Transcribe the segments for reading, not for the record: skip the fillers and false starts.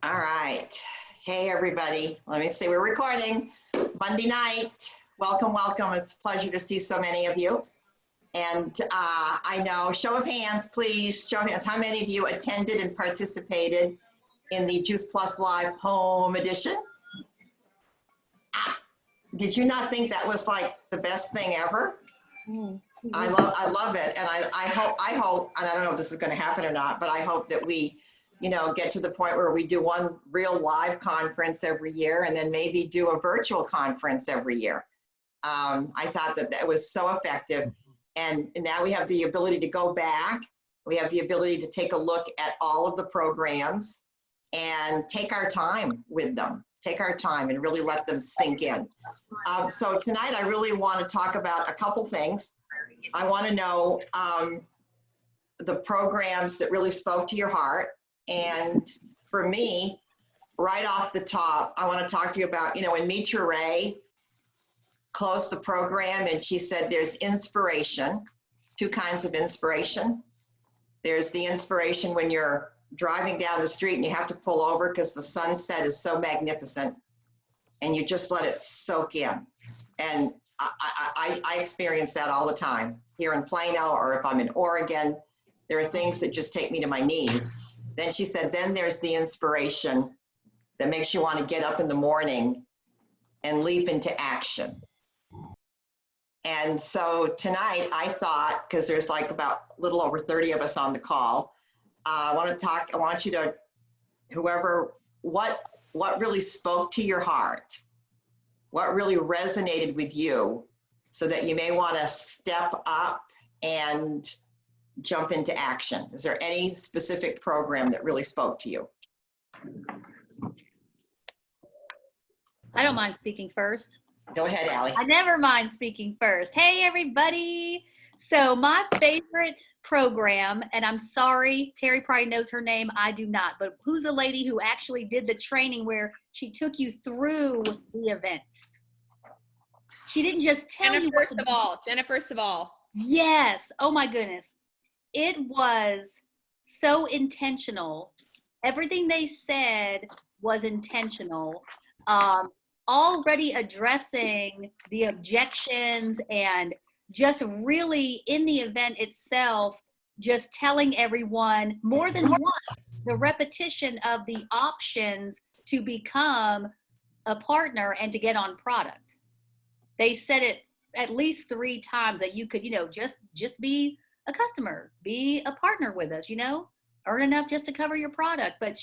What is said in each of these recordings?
All right. Hey, everybody. Let me see. We're recording Monday night. Welcome, welcome. It's a pleasure to see so many of you. And I know, show of hands, please. Show of hands. How many of you attended and participated in the Juice Plus Live Home Edition? Did you not think that was like the best thing ever? I love it. And I hope, and I don't know if this is going to happen or not, but I hope that we, get to the point where we do one real live conference every year and then maybe do a virtual conference every year. I thought that was so effective. And now we have the ability to go back. We have the ability to take a look at all of the programs and take our time with them. Take our time and really let them sink in. So tonight I really want to talk about a couple things. I want to know the programs that really spoke to your heart. And for me, right off the top, I want to talk to you about, when Mitra Ray closed the program and she said there's inspiration, two kinds of inspiration. There's the inspiration when you're driving down the street and you have to pull over because the sunset is so magnificent and you just let it soak in. And I experience that all the time here in Plano, or if I'm in Oregon, there are things that just take me to my knees. Then she said, then there's the inspiration that makes you want to get up in the morning and leap into action. And so tonight I thought, because there's like about a little over 30 of us on the call, I want you to, what really spoke to your heart, what really resonated with you, so that you may want to step up and jump into action. Is there any specific program that really spoke to you? I don't mind speaking first. Go ahead, Allie. I never mind speaking first. Hey, everybody. So my favorite program, and I'm sorry, Terri probably knows her name, I do not, but who's the lady who actually did the training where she took you through the event? She didn't just tell you what to do. Jennifer Saval. Yes. Oh my goodness. It was so intentional. Everything they said was intentional. Already addressing the objections and just really in the event itself, just telling everyone more than once, the repetition of the options to become a partner and to get on product. They said it at least 3 times that you could, just be a customer, be a partner with us, earn enough just to cover your product. But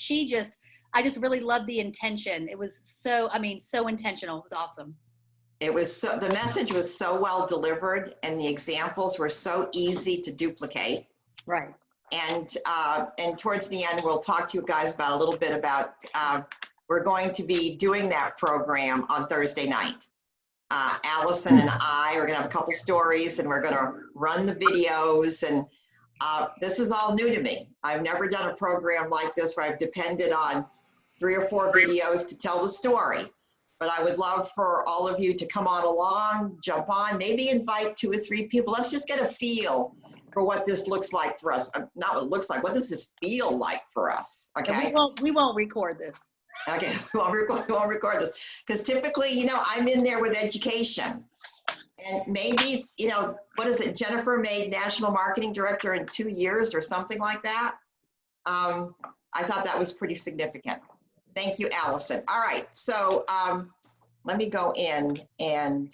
I just really loved the intention. It was so intentional. It was awesome. The message was so well delivered and the examples were so easy to duplicate. Right. And towards the end, we'll talk to you guys about a little bit about, we're going to be doing that program on Thursday night. Allison and I are going to have a couple stories and we're going to run the videos. And this is all new to me. I've never done a program like this where I've depended on 3 or 4 videos to tell the story. But I would love for all of you to come on along, jump on, maybe invite 2 or 3 people. Let's just get a feel for what this looks like for us. Not what it looks like, what does this feel like for us, okay? We won't record this. Okay, we won't record this. Because typically, I'm in there with education. And maybe, what is it? Jennifer made National Marketing Director in 2 years or something like that. I thought that was pretty significant. Thank you, Allison. All right, so let me go in and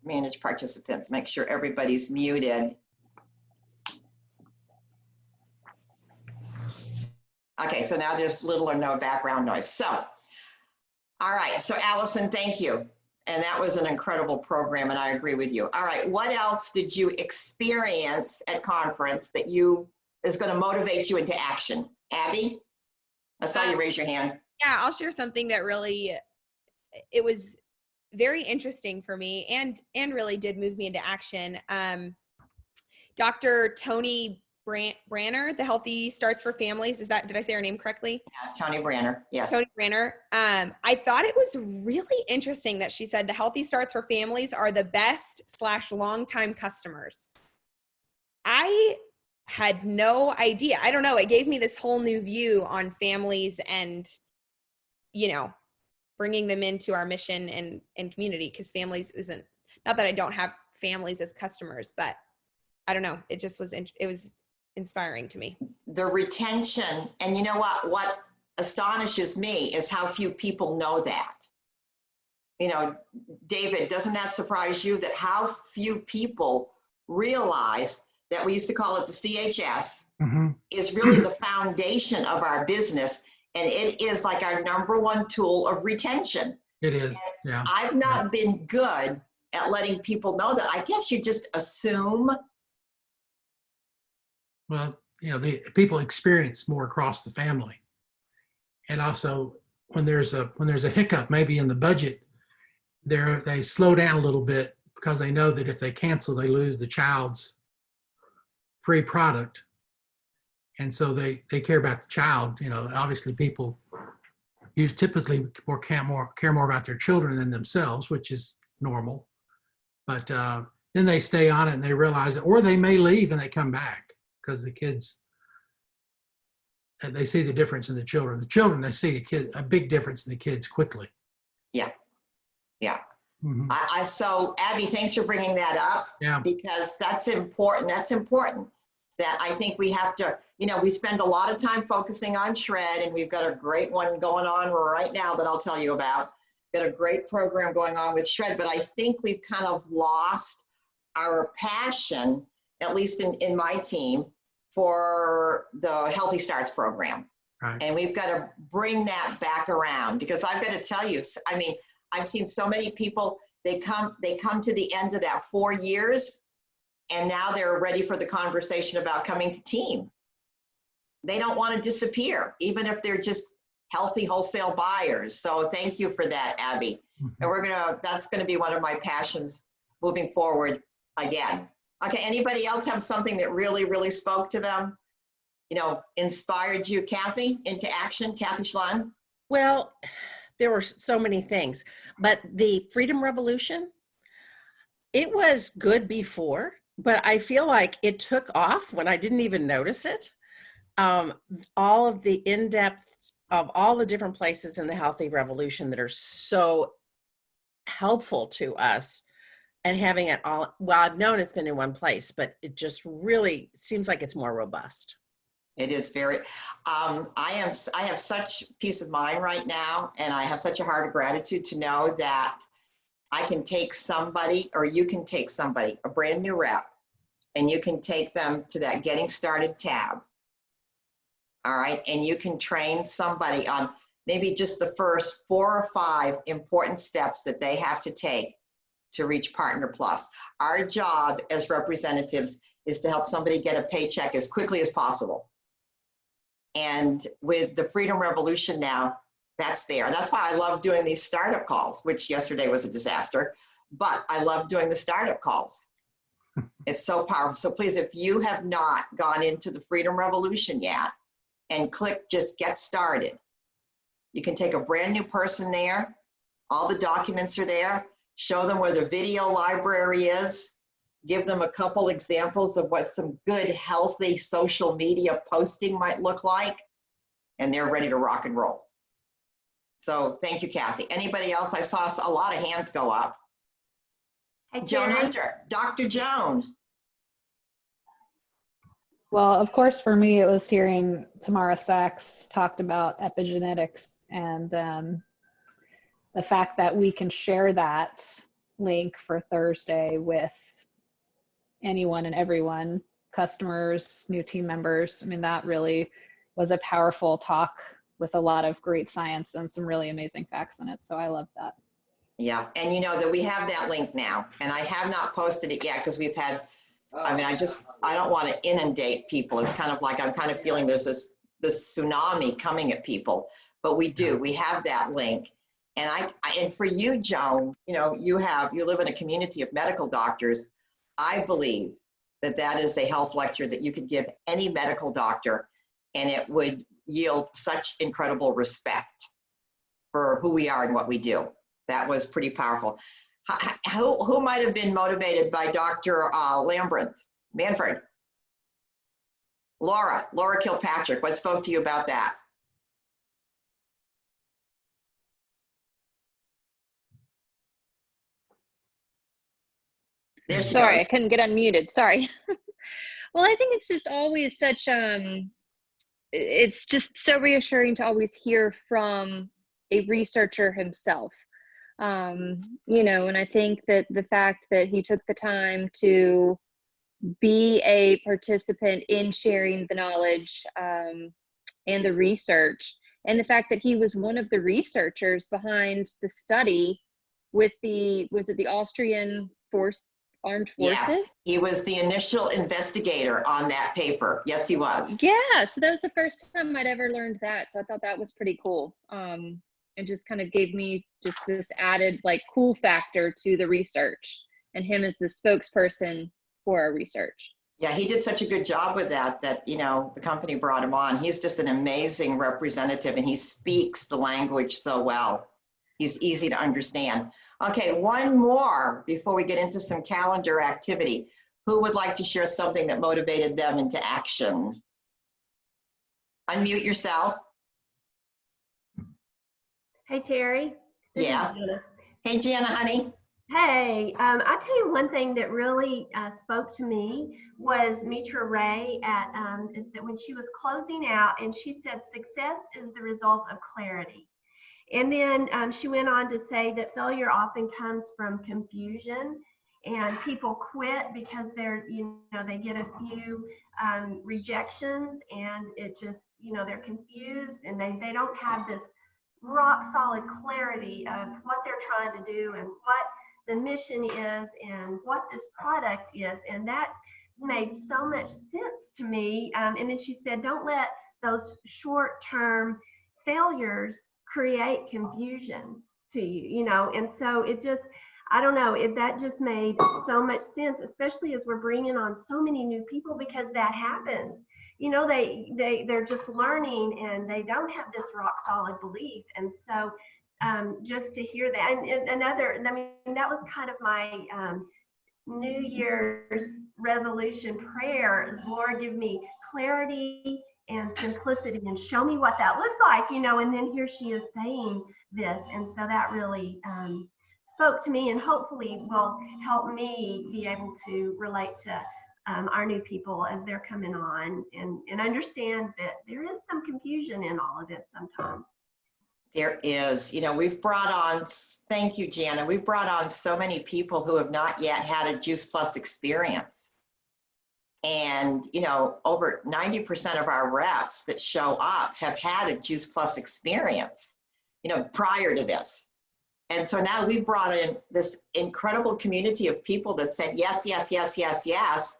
manage participants, make sure everybody's muted. Okay, so now there's little or no background noise. So, all right, so Allison, thank you. And that was an incredible program, and I agree with you. All right, what else did you experience at conference that is going to motivate you into action? Abby, I saw you raise your hand. Yeah, I'll share something that really, it was very interesting for me and really did move me into action. Dr. Tony Branner, the Healthy Starts for Families. Did I say her name correctly? Yeah, Tony Branner, yes. Tony Branner. I thought it was really interesting that she said the Healthy Starts for Families are the best / longtime customers. I had no idea. I don't know. It gave me this whole new view on families and, you know, bringing them into our mission and community, because families isn't, not that I don't have families as customers, but I don't know. It just was, it was inspiring to me. The retention, and you know what astonishes me is how few people know that. You know, David, doesn't that surprise you that how few people realize that we used to call it the CHS is really the foundation of our business, and it is like our #1 tool of retention. It is, yeah. I've not been good at letting people know that. I guess you just assume. Well, you know, the people experience more across the family. And also when there's a hiccup, maybe in the budget, they slow down a little bit because they know that if they cancel, they lose the child's free product. And so they care about the child. You know, obviously people typically care more about their children than themselves, which is normal. But then they stay on it and they realize it, or they may leave and they come back because the kids, they see the difference in the children. The children, they see a big difference in the kids quickly. Yeah. Yeah. So Abby, thanks for bringing that up. Yeah. Because that's important. That's important. That I think we have to, you know, we spend a lot of time focusing on shred, and we've got a great one going on right now that I'll tell you about. Got a great program going on with shred, but I think we've kind of lost our passion, at least in my team, for the Healthy Starts program. Right. And we've got to bring that back around, because I've got to tell you, I mean, I've seen so many people, they come to the end of that 4 years, and now they're ready for the conversation about coming to team. They don't want to disappear, even if they're just healthy wholesale buyers. So thank you for that, Abby. And that's gonna be one of my passions moving forward again. Okay, anybody else have something that really, really spoke to them? You know, inspired you, Kathy, into action, Kathy Schlein? Well, there were so many things, but the Freedom Revolution, it was good before, but I feel like it took off when I didn't even notice it. All of the in-depth of all the different places in the Healthy Revolution that are so helpful to us, and having it all, well, I've known it's been in one place, but it just really seems like it's more robust. It is very, I have such peace of mind right now, and I have such a heart of gratitude to know that I can take somebody, or you can take somebody, a brand new rep, and you can take them to that Getting Started tab. All right, and you can train somebody on maybe just the first 4 or 5 important steps that they have to take to reach Partner Plus. Our job as representatives is to help somebody get a paycheck as quickly as possible. And with the Freedom Revolution now, that's there. That's why I love doing these startup calls, which yesterday was a disaster, but I love doing the startup calls. It's so powerful. So please, if you have not gone into the Freedom Revolution yet and click just get started, you can take a brand new person there. All the documents are there. Show them where the video library is. Give them a couple examples of what some good, healthy social media posting might look like, and they're ready to rock and roll. So thank you, Kathy. Anybody else? I saw a lot of hands go up. Hey, Joan Terri. Hunter, Dr. Joan. Well, of course, for me, it was hearing Tamara Sachs talked about epigenetics and the fact that we can share that link for Thursday with anyone and everyone, customers, new team members. I mean, that really was a powerful talk with a lot of great science and some really amazing facts in it. So I love that. Yeah, and you know that we have that link now, and I have not posted it yet because we've had, I mean, I don't want to inundate people. It's kind of like, I'm kind of feeling there's this tsunami coming at people, but we have that link. And and for you, Joan, you know, you live in a community of medical doctors. I believe that is a health lecture that you could give any medical doctor, and it would yield such incredible respect for who we are and what we do. That was pretty powerful. Who might have been motivated by Dr. Manfred? Laura Kilpatrick, what spoke to you about that? There she Sorry, I goes. couldn't get unmuted. Sorry. Well, I think it's just always such it's just so reassuring to always hear from a researcher himself. You know, and I think that the fact that he took the time to be a participant in sharing the knowledge and the research, and the fact that he was one of the researchers behind the study with was it the Austrian armed forces? Yes, he was the initial investigator on that paper. Yes, he was. Yeah, so that was the first time I'd ever learned that. So I thought that was pretty cool. It just kind of gave me just this added like cool factor to the research, and him as the spokesperson for our research. Yeah, he did such a good job with that, you know, the company brought him on. He's just an amazing representative, and he speaks the language so well. He's easy to understand. Okay, one more before we get into some calendar activity. Who would like to share something that motivated them into action? Unmute yourself. Hey, Terry. This is Yeah. Jana. Hey, Jana, honey. Hey, I tell you one thing that really spoke to me was Mitra Ray when she was closing out, and she said success is the result of clarity. And then she went on to say that failure often comes from confusion, and people quit because they get a few rejections, and it just, they're confused, and they don't have this rock solid clarity of what they're trying to do and what the mission is and what this product is. And that made so much sense to me. And then she said, don't let those short-term failures create confusion to you, and so it just, I don't know, that just made so much sense, especially as we're bringing on so many new people, because that happens. They're just learning, and they don't have this rock solid belief. And so just to hear that, and that was kind of my New Year's resolution prayer. Lord, give me clarity and simplicity, and show me what that looks like, and then here she is saying this. And so that really spoke to me, and hopefully will help me be able to relate to our new people as they're coming on, and understand that there is some confusion in all of this sometimes. There is, we've brought on, thank you, Jana, we've brought on so many people who have not yet had a Juice Plus experience. And, over 90% of our reps that show up have had a Juice Plus experience, prior to this. And so now we've brought in this incredible community of people that said yes, yes, yes, yes, yes,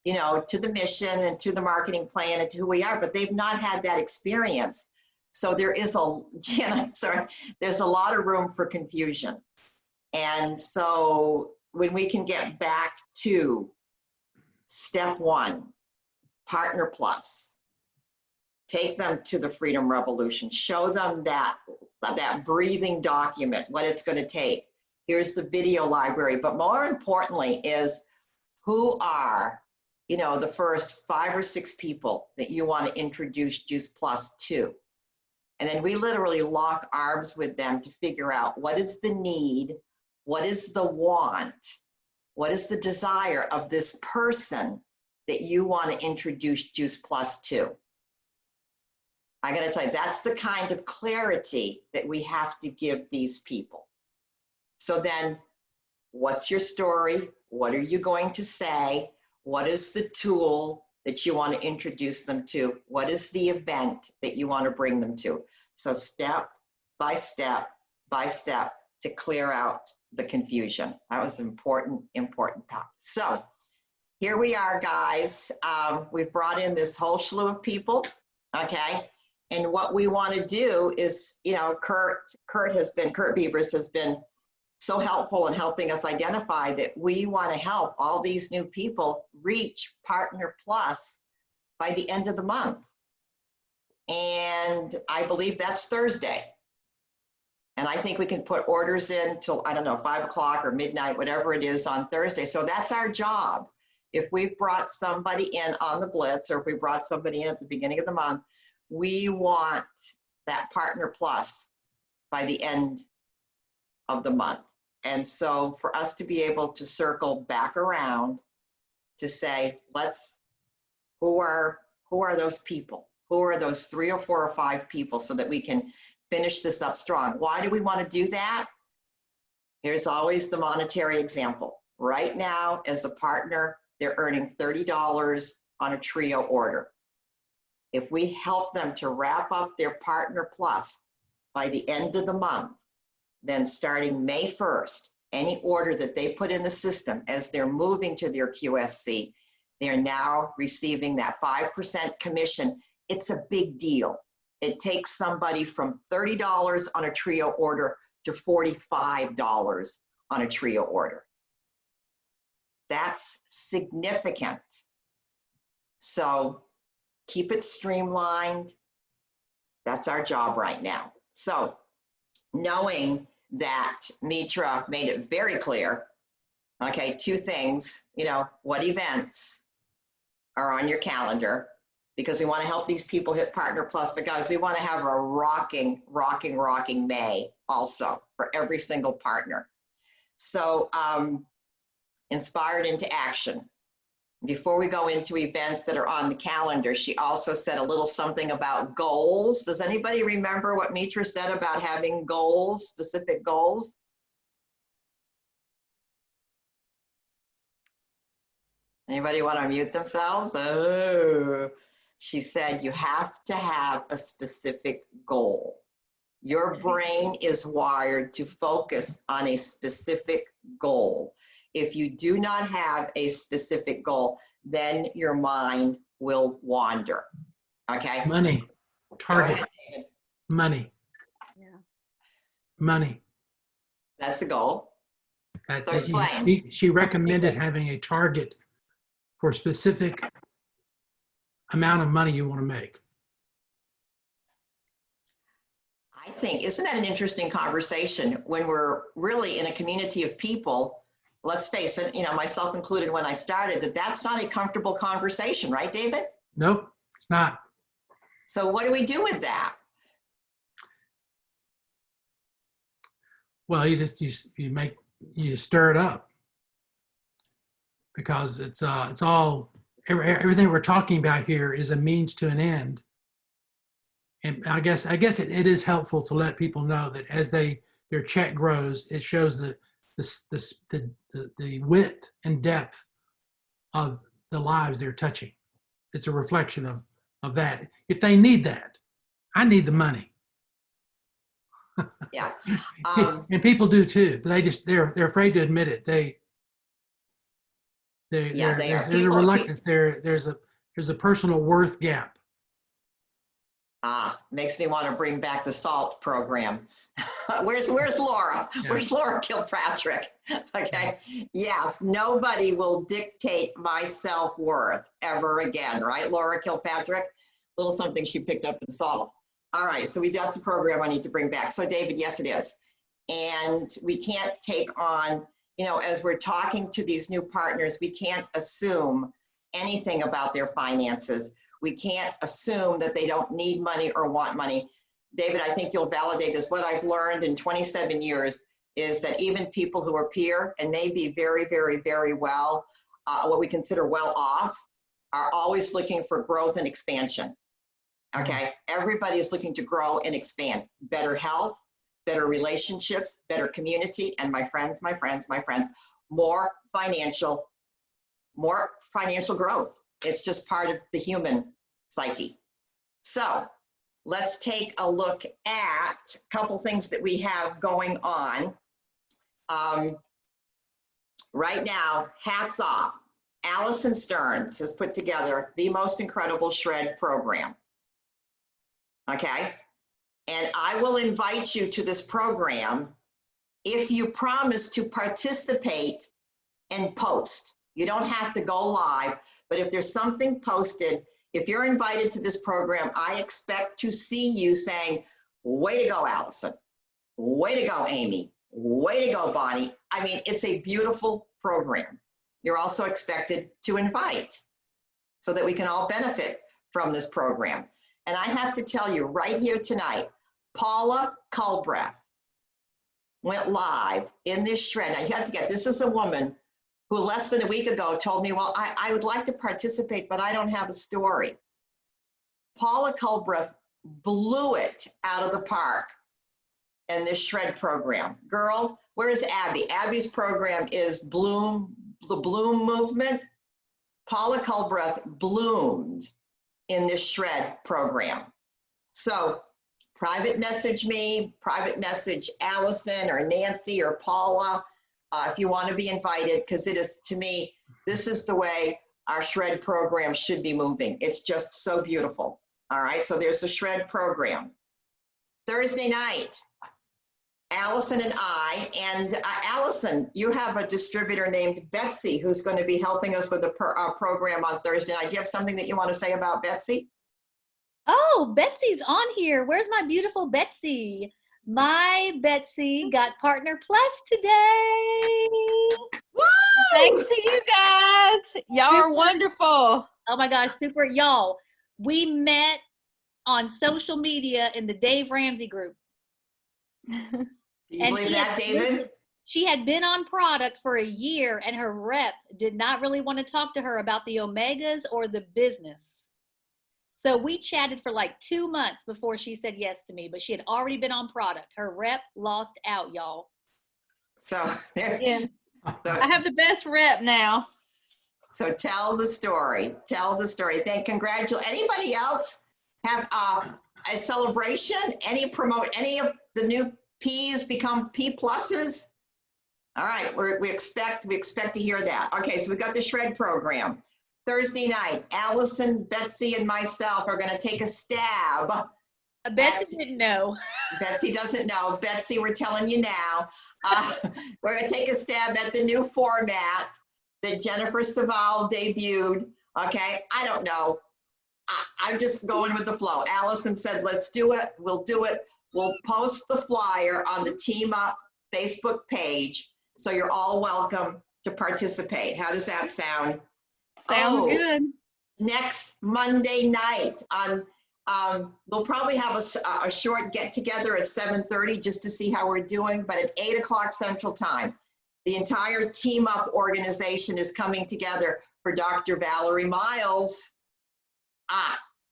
to the mission and to the marketing plan and to who we are, but they've not had that experience. So there is there's a lot of room for confusion. And so when we can get back to step one, Partner Plus, take them to the Freedom Revolution, show them that breathing document, what it's going to take. Here's the video library, but more importantly is who are, the first 5 or 6 people that you want to introduce Juice Plus to. And then we literally lock arms with them to figure out what is the need, what is the want, what is the desire of this person that you want to introduce Juice Plus to. I got to tell you, that's the kind of clarity that we have to give these people. So then, what's your story? What are you going to say? What is the tool that you want to introduce them to? What is the event that you want to bring them to? So step by step by step to clear out the confusion. That was an important part. So here we are, guys. We've brought in this whole slew of people, okay? And what we want to do is, Kurt Beavers has been so helpful in helping us identify that we want to help all these new people reach Partner Plus by the end of the month. And I believe that's Thursday. And I think we can put orders in till, 5 o'clock or midnight, whatever it is on Thursday. So that's our job, if we brought somebody in on the blitz, or if we brought somebody in at the beginning of the month, we want that partner plus by the end of the month. And so for us to be able to circle back around to say, who are those people? Who are those 3 or 4 or 5 people, so that we can finish this up strong? Why do we want to do that? Here's always the monetary example. Right now, as a partner, they're earning $30 on a trio order. If we help them to wrap up their partner plus by the end of the month, then starting May 1st, any order that they put in the system as they're moving to their QSC, they're now receiving that 5% commission. It's a big deal. It takes somebody from $30 on a trio order to $45 on a trio order. That's significant. So keep it streamlined. That's our job right now. So knowing that Mitra made it very clear, okay, 2 things, what events are on your calendar, because we want to help these people hit Partner Plus, but guys, we want to have a rocking May also for every single partner. So inspired into action. Before we go into events that are on the calendar, she also said a little something about goals. Does anybody remember what Mitra said about having goals, specific goals? Anybody want to mute themselves? Oh, she said you have to have a specific goal. Your brain is wired to focus on a specific goal. If you do not have a specific goal, then your mind will wander. Okay? Money, target, money. Yeah. Money. That's the goal. So explain. She recommended having a target for a specific amount of money you want to make. I think, isn't that an interesting conversation when we're really in a community of people? Let's face it, myself included when I started, that's not a comfortable conversation, right, David? Nope, it's not. So what do we do with that? Well, you stir it up, because it's all, everything we're talking about here is a means to an end. And I guess it is helpful to let people know that as their check grows, it shows the width and depth of the lives they're touching. It's a reflection of that. If they need that, I need the money. Yeah. And people do too, but they're afraid to admit it. There's a reluctance. There's a personal worth gap. Makes me want to bring back the SALT program. Where's Laura? Yeah. Where's Laura Kilpatrick? Okay. Yes, nobody will dictate my self-worth ever again, right, Laura Kilpatrick? A little something she picked up in SALT. All right, so that's a program I need to bring back. So David, yes, it is. And we can't take on, as we're talking to these new partners, we can't assume anything about their finances. We can't assume that they don't need money or want money. David, I think you'll validate this. What I've learned in 27 years is that even people who are peer and may be very, very, very well, what we consider well off, are always looking for growth and expansion. Okay, everybody is looking to grow and expand. Better health, better relationships, better community, and my friends, more financial growth. It's just part of the human psyche. So let's take a look at a couple things that we have going on. Right now, hats off. Allison Stearns has put together the most incredible shred program. Okay, and I will invite you to this program if you promise to participate and post. You don't have to go live, but if there's something posted, if you're invited to this program, I expect to see you saying, way to go, Allison. Way to go, Amy. Way to go, Bonnie. I mean, it's a beautiful program. you're also expected to invite so that we can all benefit from this program. And I have to tell you right here tonight, Paula Culbreath went live in this shred. Now you have to get, this is a woman who less than a week ago told me, well, I would like to participate, but I don't have a story. Paula Culbreath blew it out of the park in this shred program. Girl, where is Abby? Abby's program is Bloom, the Bloom movement. Paula Culbreath bloomed in this shred program. So private message me, private message Allison or Nancy or Paula if you want to be invited, because it is, to me, this is the way our shred program should be moving. It's just so beautiful. All right, so there's the shred program. Thursday night, Allison and I, and Allison, you have a distributor named Betsy who's going to be helping us with the program on Thursday night. Do you have something that you want to say about Betsy? Oh, Betsy's on here. Where's my beautiful Betsy? My Betsy got Partner Plus today. Woo! Thanks to you guys. Y'all are wonderful. Oh my gosh, super. Y'all, we met on social media in the Dave Ramsey group. Do you believe that, David? She had been on product for a year and her rep did not really want to talk to her about the omegas or the business. So we chatted for like 2 months before she said yes to me, but she had already been on product. Her rep lost out, y'all. So there. Yes. So, I have the best rep now. so tell the story. Tell the story. Thank congratulate. Anybody else have a celebration? Any of the new P's become P pluses? All right, we expect to hear that. Okay, so we got the shred program. Thursday night, Allison, Betsy, and myself are going to take a stab. Betsy didn't know. Betsy doesn't know. Betsy, we're telling you now. We're going to take a stab at the new format that Jennifer Saval debuted. Okay, I don't know. I'm just going with the flow. Allison said, let's do it. We'll do it. We'll post the flyer on the Team Up Facebook page. So you're all welcome to participate. How does that sound? Sounds good. Next Monday night on, they'll probably have a short get together at 7:30 just to see how we're doing, but at 8 o'clock Central Time, the entire Team Up organization is coming together for Dr. Valerie Miles.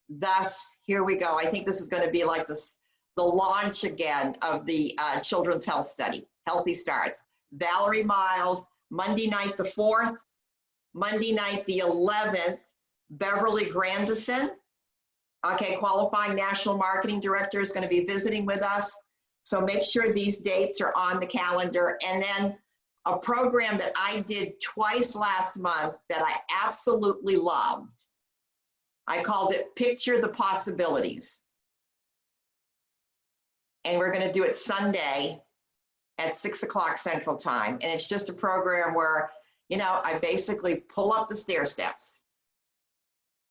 Thus, here we go. I think this is going to be like the launch again of the Children's Health Study, Healthy Starts. Valerie Miles, Monday night the 4th, Monday night the 11th, Beverly Grandison, okay, qualifying national marketing director, is going to be visiting with us. So make sure these dates are on the calendar. And then a program that I did twice last month that I absolutely loved. I called it Picture the Possibilities. And we're going to do it Sunday at 6 o'clock Central Time. And it's just a program where, you know, I basically pull up the stair steps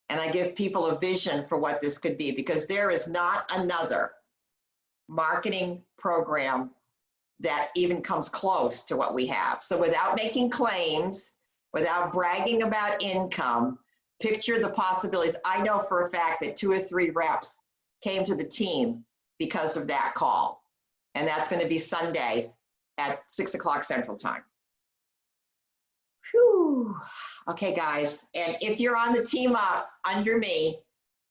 and I give people a vision for what this could be, because there is not another marketing program that even comes close to what we have. So without making claims, without bragging about income, picture the possibilities. I know for a fact that 2 or 3 reps came to the team because of that call. And that's going to be Sunday at 6 o'clock Central Time. Whew. Okay, guys. And if you're on the Team Up under me,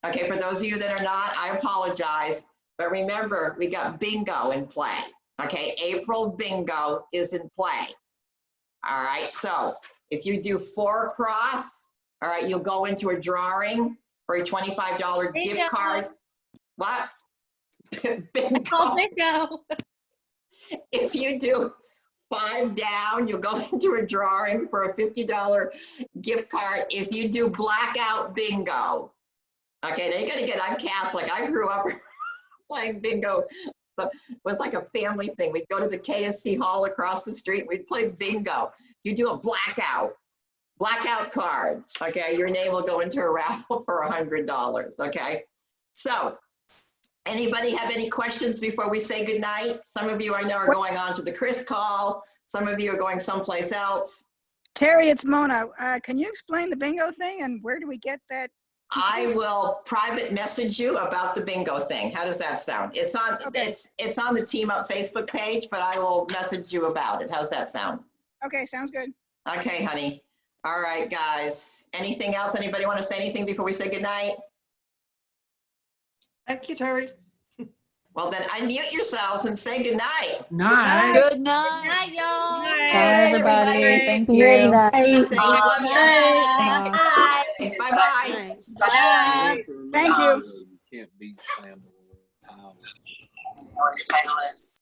okay, for those of you that are not, I apologize. But remember, we got bingo in play. Okay, April bingo is in play. All right, so if you do 4 across, all right, you'll go into a drawing for a $25 gift card. What? Bingo. Oh, bingo. If you do 5 down, you'll go into a drawing for a $50 gift card. If you do blackout bingo, okay, they gotta get, I'm Catholic. I grew up playing bingo. So it was like a family thing. We'd go to the KSC Hall across the street. We'd play bingo. You do a blackout card, okay, your name will go into a raffle for $100, okay? So, anybody have any questions before we say goodnight? Some of you I know are going on to the Chris call. Some of you are going someplace else. Terry, it's Mona. Can you explain the bingo thing and where do we get that? I will private message you about the bingo thing. How does that sound? It's on, Okay. it's on the Team Up Facebook page, but I will message you about it. How's that sound? Okay, sounds good. Okay, honey. All right, guys. Anything else? Anybody want to say anything before we say goodnight? Thank you, Terry. Well, then unmute yourselves and say goodnight. Night. Good Good night. night, y'all. Bye, everybody. Thank you. Good night. Say we love you. Bye. Bye-bye. Bye. Thank you. You can't beat family.